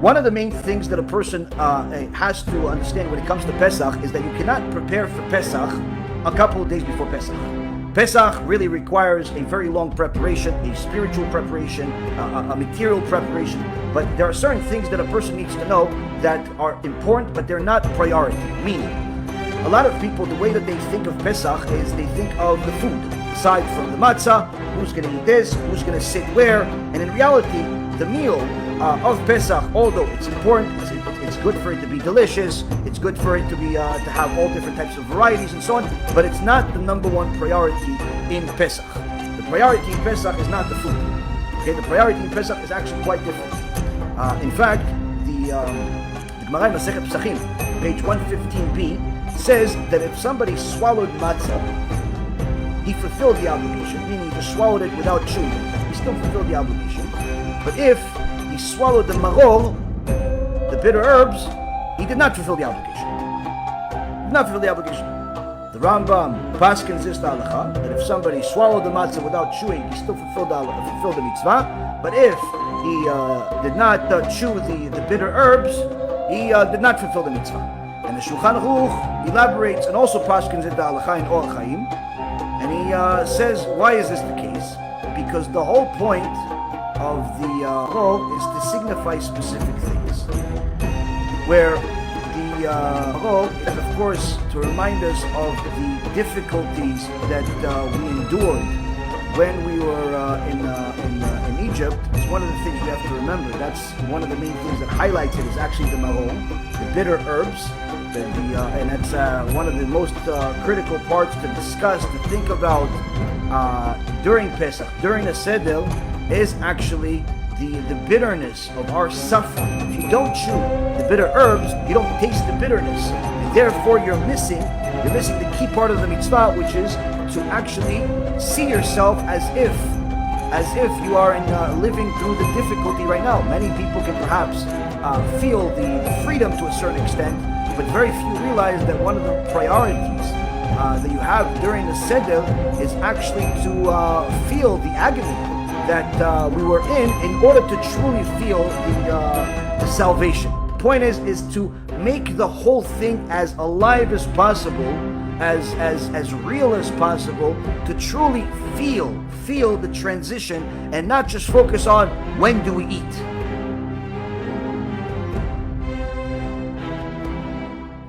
One of the main things that a person has to understand when it comes to Pesach is that you cannot prepare for Pesach a couple of days before Pesach. Pesach really requires a very long preparation, a spiritual preparation, a material preparation. But there are certain things that a person needs to know that are important, but they're not priority. Meaning, a lot of people, the way that they think of Pesach is they think of the food. Aside from the matzah, who's going to eat this, who's going to sit where. And in reality, the meal of Pesach, although it's important, it's good for it to be delicious, it's good for it to be to have all different types of varieties and so on, but it's not the number one priority in Pesach. The priority in Pesach is not the food. Okay, the priority in Pesach is actually quite different. In fact, the Gemara in Masechet Pesachim, page 115b, says that if somebody swallowed matzah, he fulfilled the obligation, meaning he just swallowed it without chewing. He still fulfilled the obligation. But if he swallowed the maror, the bitter herbs, he did not fulfill the obligation. The Rambam paskins this halacha that if somebody swallowed the matzah without chewing, he still fulfilled the mitzvah. But if he did not chew the bitter herbs, he did not fulfill the mitzvah. And the Shulchan Aruch elaborates and also paskins it the halacha in Or Chaim, and he says, why is this the case? Because the whole point of the maror is to signify specific things, where the maror is, of course, to remind us of the difficulties that we endured when we were in Egypt. It's one of the things we have to remember. That's one of the main things that highlights it is actually the maror, the bitter herbs, and that's one of the most critical parts to discuss, to think about during Pesach, during the Seder, is actually the bitterness of our suffering. If you don't chew the bitter herbs, you don't taste the bitterness, and therefore you're missing the key part of the mitzvah, which is to actually see yourself as if you are living through the difficulty right now. Many people can perhaps feel the freedom to a certain extent, but very few realize that one of the priorities that you have during the Seder is actually to feel the agony that we were in order to truly feel the salvation. The point is to make the whole thing as alive as possible, as real as possible, to truly feel the transition and not just focus on when do we eat.